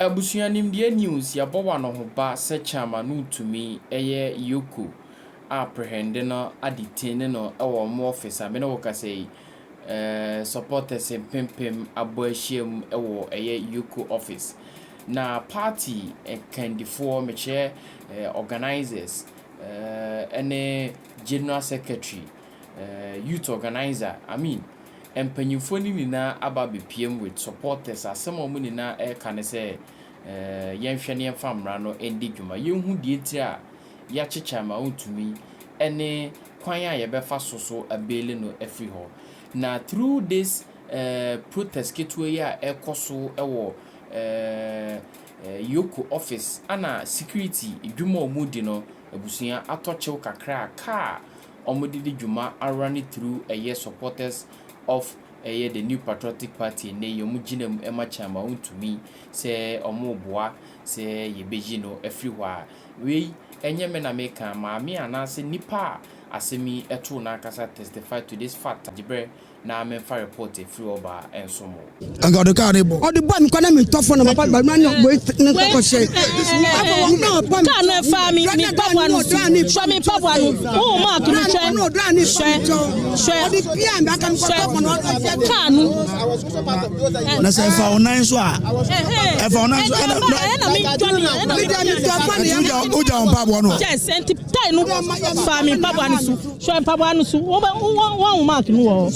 Abusuanim de news ya bowa no hoba se chairman Wontumi eye EOCO apprehend no adetene no ewo mo officer me no woka say supporters pempem aboahiem ewo eye EOCO office na party candidate meche organizers ene general secretary youth organizer empanyimfo ni nyina aba bepiem with supporters asem omu nyina ka ne se yenhwe ne famra no endi dwuma yenhu die ti a ya checha ma Wontumi ene kwan a ye befa so abele no afri ho na through this protest ketwe ya ekoso ewo EOCO office ana security dwuma omudi no abusuya atochew kakra ka omudidi dwuma arani through supporters of the New Patriotic Party ne yomuginem ema chama Wontumi se omoboa se yebeji no everywhere we enye me na meka maami anase nipa asemi eto na kasa testify to this fact jibre na me fa report free oba ensomo anga de ka ne bo o de bo mi kwana mi tofo na papa ba ma no ko she ka na fa mi papa no so mi papa no o ma to she o de pia mba ka mi tofo no ka no na se fa onan so a e fa onan so na mi tofo ne o ja on papa no yes enti tai no fa mi papa no so papa no so wo mark no wo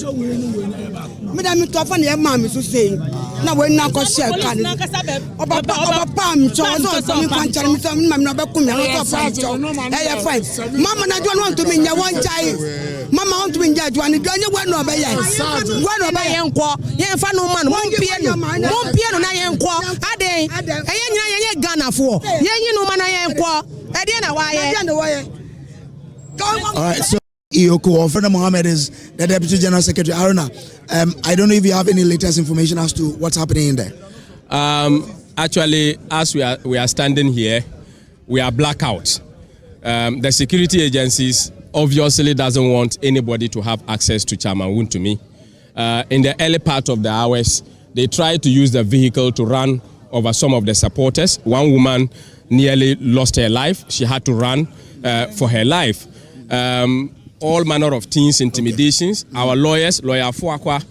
me da mi to fa na e ma mi so sei na we na ko share kan oba pam cho so mi kwan chare mi so mi ma mi na be kum ya no so pam cho eh fine mama na jo no want to me nya won chai mama want to me nya jo ani jo nya we no be ye nko ye fa no ma no mon pie no na ye nko aden eh nyina ye Ghana fo ye nyi no ma na ye nko e de na wa ye all right, so EOCO, Friend Mohammed is the Deputy General Secretary. Aruna, I don't know if you have any latest information as to what's happening in there. Actually, as we are standing here, we are blackout. The security agencies obviously doesn't want anybody to have access to Chairman Wontumi. In the early part of the hours, they tried to use the vehicle to run over some of the supporters. One woman nearly lost her life. She had to run for her life. All manner of things, intimidations. Okay. Our lawyers, lawyer Fuakwa,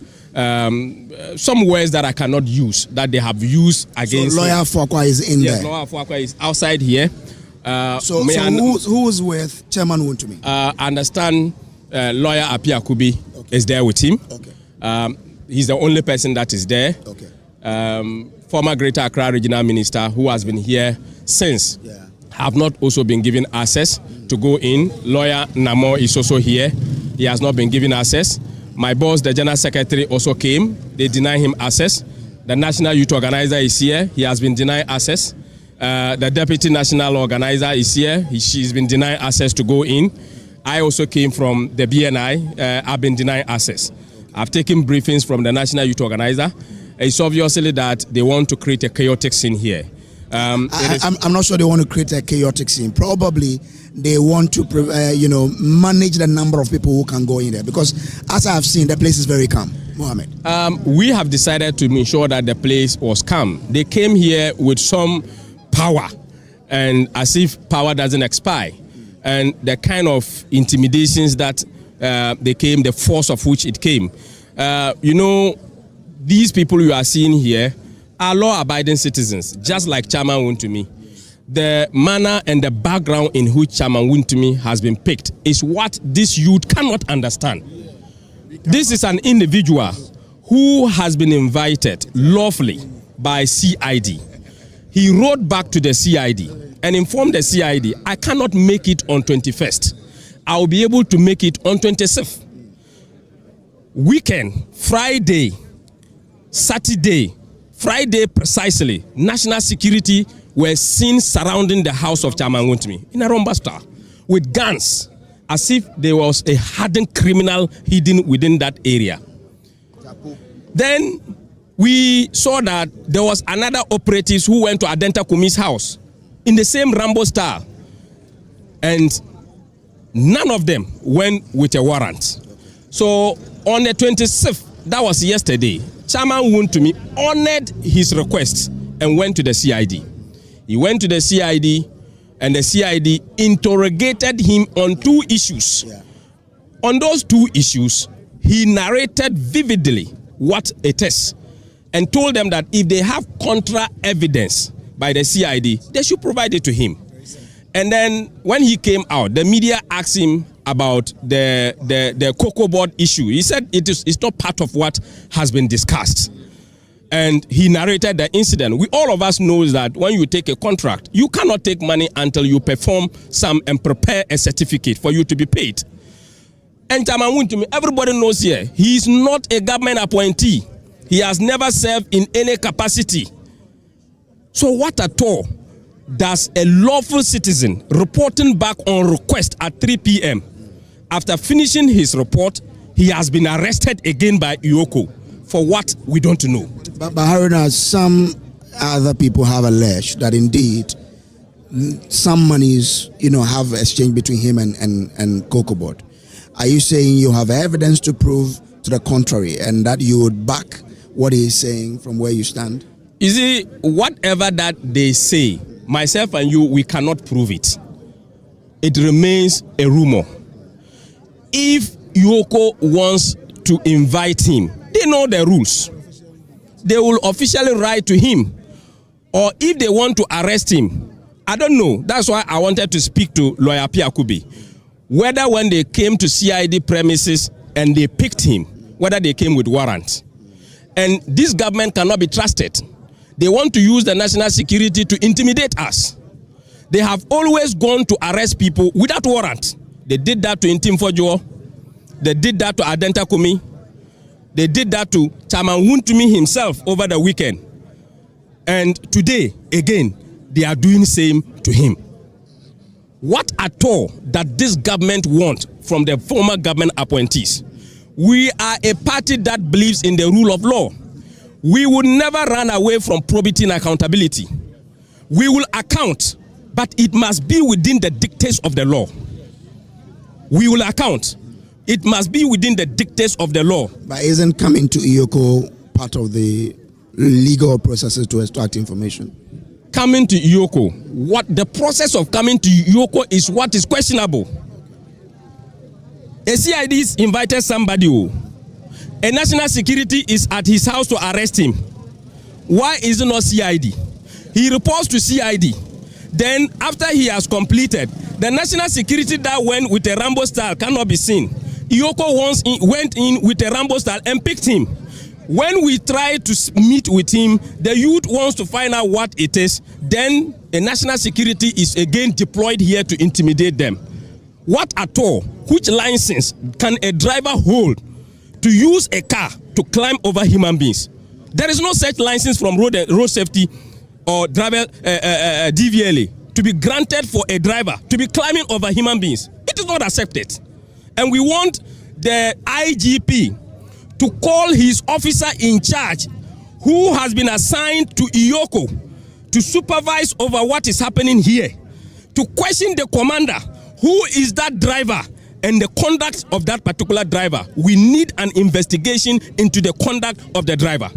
some words that I cannot use that they have used against. So lawyer Fuakwa is in there. Lawyer Fuakwa is outside here. So who's with Chairman Wontumi? I understand lawyer Apia Kubi is there with him. Okay. He's the only person that is there. Okay. Former Greater Accra Regional Minister who has been here since. Yeah. Have not also been given access to go in. Lawyer Namo is also here. He has not been given access. My boss, the General Secretary, also came. They deny him access. The National Youth Organizer is here. He has been denied access. The Deputy National Organizer is here. She's been denied access to go in. I also came from the BNI. I've been denied access. I've taken briefings from the National Youth Organizer. It's obviously that they want to create a chaotic scene here. I'm not sure they want to create a chaotic scene. Probably they want to, manage the number of people who can go in there. Because as I have seen, the place is very calm. Mohammed. We have decided to ensure that the place was calm. They came here with some power, and as if power doesn't expire. And the kind of intimidations that they came, the force of which it came. These people you are seeing here are law-abiding citizens, just like Chairman Wontumi. The manner and the background in which Chairman Wontumi has been picked is what this youth cannot understand. This is an individual who has been invited lawfully by CID. He wrote back to the CID and informed the CID, I cannot make it on 21st. I will be able to make it on 26th. Weekend, Friday, Saturday, Friday precisely, national security were seen surrounding the house of Chairman Wontumi in a Romba Star with guns, as if there was a hardened criminal hidden within that area. Then we saw that there was another operative who went to Adenta Kumi's house in the same Rambo style, and none of them went with a warrant. So on the 26th, that was yesterday, Chairman Wontumi honored his request and went to the CID. He went to the CID, and the CID interrogated him on 2 issues. Yeah. On those 2 issues, he narrated vividly what it is and told them that if they have contra evidence by the CID, they should provide it to him. And then when he came out, the media asked him about the EOCO board issue. He said it's not part of what has been discussed. And he narrated the incident. All of us know that when you take a contract, you cannot take money until you perform some and prepare a certificate for you to be paid. And Chairman Wontumi, everybody knows here, he is not a government appointee. He has never served in any capacity. So what at all does a lawful citizen reporting back on request at 3 p.m. after finishing his report, he has been arrested again by EOCO for what we don't know. But Haruna, some other people have alleged that indeed some monies, have exchanged between him and EOCO board. Are you saying you have evidence to prove to the contrary and that you would back what he is saying from where you stand? You see, whatever that they say, myself and you, we cannot prove it. It remains a rumor. If EOCO wants to invite him, they know the rules. They will officially write to him. Or if they want to arrest him, I don't know. That's why I wanted to speak to Lawyer Piakubi. Whether when they came to CID premises and they picked him, whether they came with warrant. And this government cannot be trusted. They want to use the national security to intimidate us. They have always gone to arrest people without warrant. They did that to Intim Fojo. They did that to Adenta Kumi. They did that to Chairman Wontumi himself over the weekend. And today, again, they are doing the same to him. What at all that this government wants from the former government appointees? We are a party that believes in the rule of law. We will never run away from probity and accountability. We will account, but it must be within the dictates of the law. We will account. It must be within the dictates of the law. But isn't coming to EOCO part of the legal processes to extract information? Coming to EOCO, what the process of coming to EOCO is what is questionable. A CID invited somebody who a national security is at his house to arrest him. Why is it not CID? He reports to CID. Then after he has completed, the national security that went with a Rambo style cannot be seen. EOCO went in with a Rambo style and picked him. When we try to meet with him, the youth wants to find out what it is. Then a national security is again deployed here to intimidate them. What at all? Which license can a driver hold to use a car to climb over human beings? There is no such license from road safety or driver DVLA to be granted for a driver to be climbing over human beings. It is not accepted. And we want the IGP to call his officer in charge who has been assigned to EOCO to supervise over what is happening here, to question the commander, who is that driver and the conduct of that particular driver. We need an investigation into the conduct of the driver.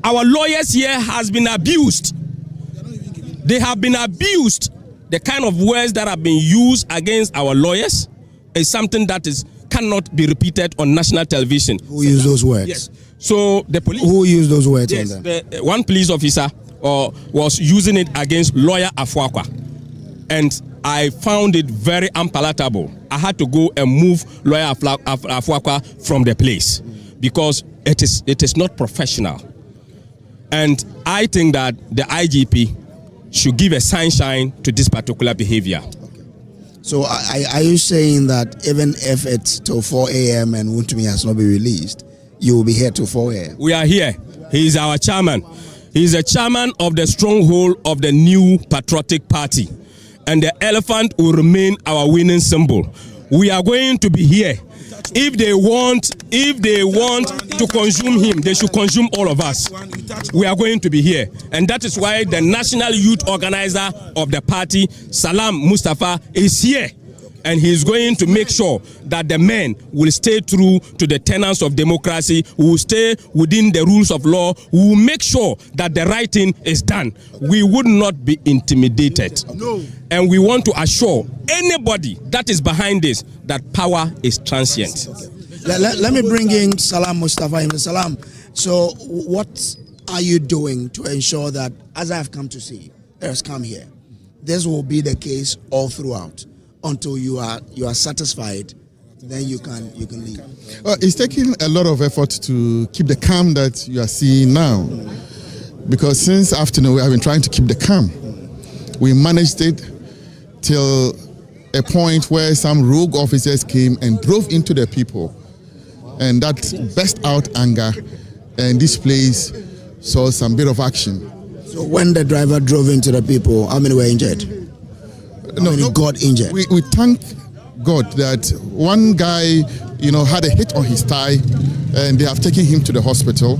Our lawyers here has been abused. They have been abused. The kind of words that have been used against our lawyers is something that cannot be repeated on national television. Who used those words? Yes. So the police. Who used those words? Yes, on them? One police officer was using it against lawyer Afuakwa, and I found it very unpalatable. I had to go and move lawyer Afuakwa from the place because it is not professional. And I think that the IGP should give a sunshine to this particular behavior. So are you saying that even if it's till 4 a.m. and Wontumi has not been released, you will be here till 4 a.m.? We are here. He is our chairman. He is the chairman of the stronghold of the new patriotic party. And the elephant will remain our winning symbol. We are going to be here. If they want to consume him, they should consume all of us. We are going to be here. And that is why the national youth organizer of the party, Salam Mustafa, is here. and he is going to make sure that the men will stay true to the tenets of democracy, will stay within the rules of law, will make sure that the right thing is done. We would not be intimidated. No. And we want to assure anybody that is behind this that power is transient. Let me bring in Salam Mustafa. Salam, so what are you doing to ensure that, as I've come to see, has come here, this will be the case all throughout until you are satisfied, then you can leave? Well, it's taking a lot of effort to keep the calm that you are seeing now, because since afternoon we have been trying to keep the calm. We managed it till a point where some rogue officers came and drove into the people, and that burst out anger, and this place saw some bit of action. So when the driver drove into the people, how many were injured? How many got injured? We thank God that one guy, had a hit on his thigh, and they have taken him to the hospital.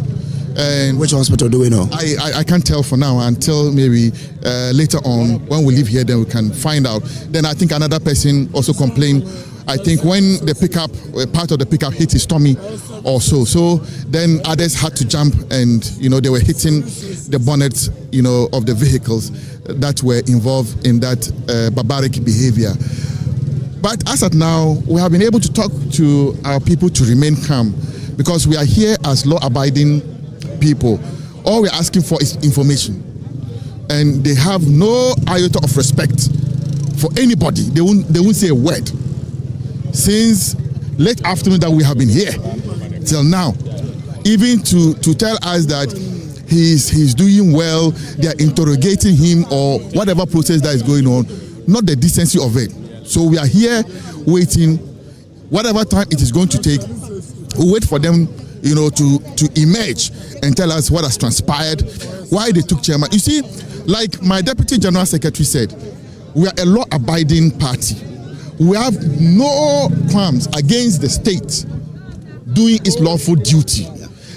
And which hospital do we know? I can't tell for now until maybe later on when we leave here, then we can find out. Then I think another person also complained. I think when the pickup, part of the pickup hit his tummy or so. So then others had to jump, and they were hitting the bonnets, of the vehicles that were involved in that barbaric behavior. But as at now, we have been able to talk to our people to remain calm, because we are here as law-abiding people. All we're asking for is information, and they have no iota of respect for anybody. They won't say a word since late afternoon that we have been here till now, even to tell us that he's doing well, they are interrogating him or whatever process that is going on, not the decency of it. So we are here waiting, whatever time it is going to take, we'll wait for them to emerge and tell us what has transpired, why they took chairman. You see, like my Deputy General Secretary said, we are a law-abiding party. We have no qualms against the state doing its lawful duty.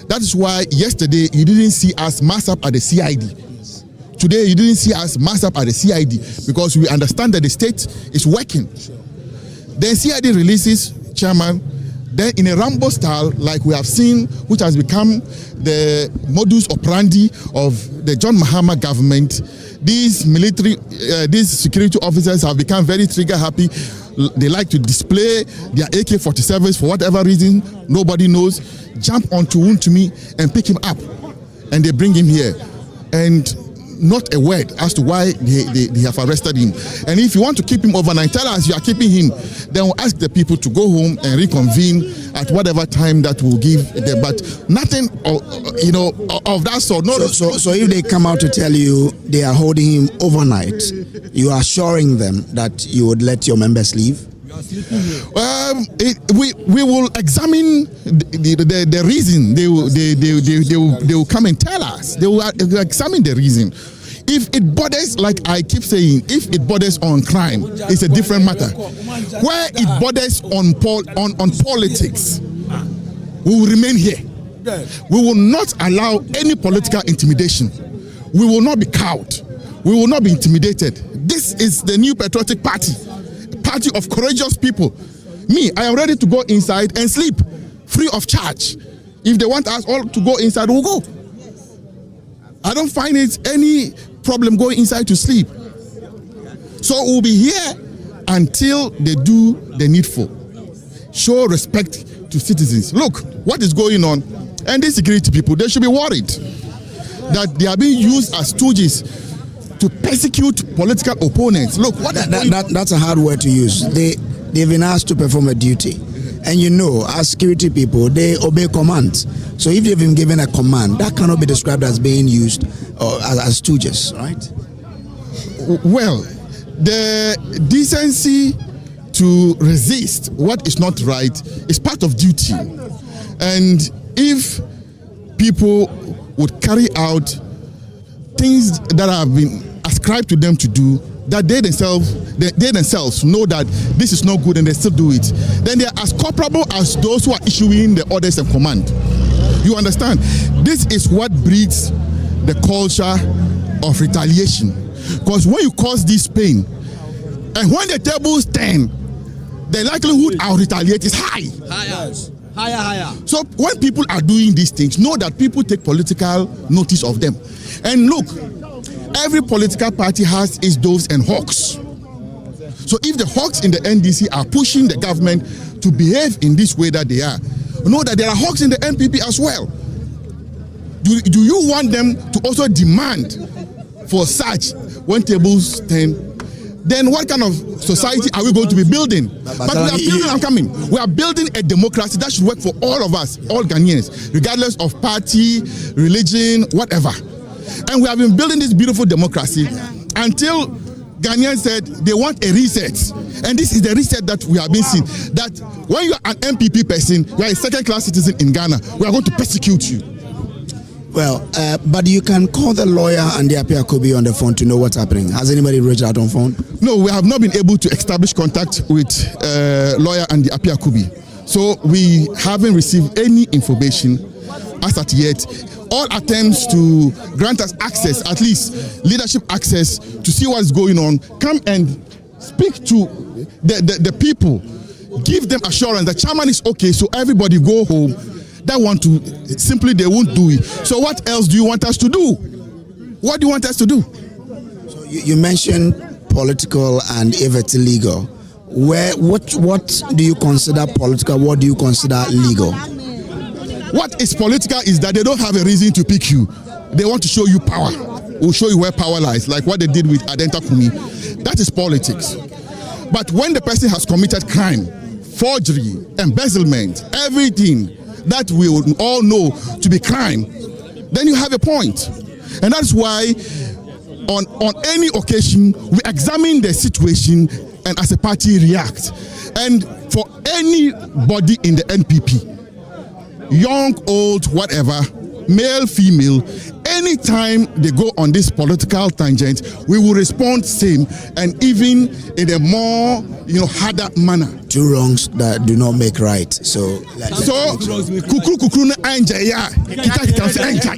That is why yesterday you didn't see us mass up at the CID. Today you didn't see us mass up at the CID, because we understand that the state is working. Then CID releases chairman. Then in a Rambo style, like we have seen, which has become the modus operandi of the John Mahama government, these security officers have become very trigger happy. They like to display their AK-47s for whatever reason, nobody knows, jump onto Wontumi and pick him up, and they bring him here. And not a word as to why they have arrested him. And if you want to keep him overnight, tell us you are keeping him. Then we'll ask the people to go home and reconvene at whatever time that will give them. But nothing, of that sort. No. So if they come out to tell you they are holding him overnight, you are assuring them that you would let your members leave? We will examine the reason. They will come and tell us. They will examine the reason. If it borders, like I keep saying, if it borders on crime, it's a different matter. Where it borders on politics, we will remain here. We will not allow any political intimidation. We will not be cowed. We will not be intimidated. This is the new patriotic party. Party of courageous people. Me, I am ready to go inside and sleep free of charge. If they want us all to go inside, we'll go. I don't find it any problem going inside to sleep. So we'll be here until they do the needful. Show respect to citizens. Look what is going on, and these security people, they should be worried that they are being used as stooges to persecute political opponents. Look, that's a hard word to use. They've been asked to perform a duty, and as security people, they obey commands. So if they've been given a command, that cannot be described as being used as stooges, right? Well, the decency to resist what is not right is part of duty, and if people would carry out things that have been ascribed to them to do, that they themselves know that this is not good and they still do it, then they are as culpable as those who are issuing the orders and command. You understand? This is what breeds the culture of retaliation. Because when you cause this pain, and when the tables turn, the likelihood I'll retaliate is high. Higher. So when people are doing these things, know that people take political notice of them. And look, every political party has its doves and hawks. So if the hawks in the NDC are pushing the government to behave in this way that they are, know that there are hawks in the NPP as well. Do you want them to also demand for such when tables turn? Then what kind of society are we going to be building? But we are building, I'm coming. We are building a democracy that should work for all of us, all Ghanaians, regardless of party, religion, whatever. And we have been building this beautiful democracy until Ghanaians said they want a reset. And this is the reset that we have been seeing. That when you are an NPP person, you are a second-class citizen in Ghana, we are going to persecute you. Well, but you can call the lawyer and the Apiakobi on the phone to know what's happening. Has anybody reached out on phone? No, we have not been able to establish contact with lawyer and the Apiakobi. So we haven't received any information as at yet. All attempts to grant us access, at least leadership access, to see what's going on, come and speak to the people, give them assurance that chairman is okay, so everybody go home. That want to, simply they won't do it. So what else do you want us to do? What do you want us to do? So you mentioned political and if it's illegal. What do you consider political? What do you consider legal? What is political is that they don't have a reason to pick you. They want to show you power. We'll show you where power lies, like what they did with Adenta Kumi. That is politics. But when the person has committed crime, forgery, embezzlement, everything that we all know to be crime, then you have a point. And that's why on any occasion we examine the situation and as a party react. And for anybody in the NPP, young, old, whatever, male, female, anytime they go on this political tangent, we will respond same and even in a more harder manner. Two wrongs that do not make right. So kukru na anja ya kita kita se enja.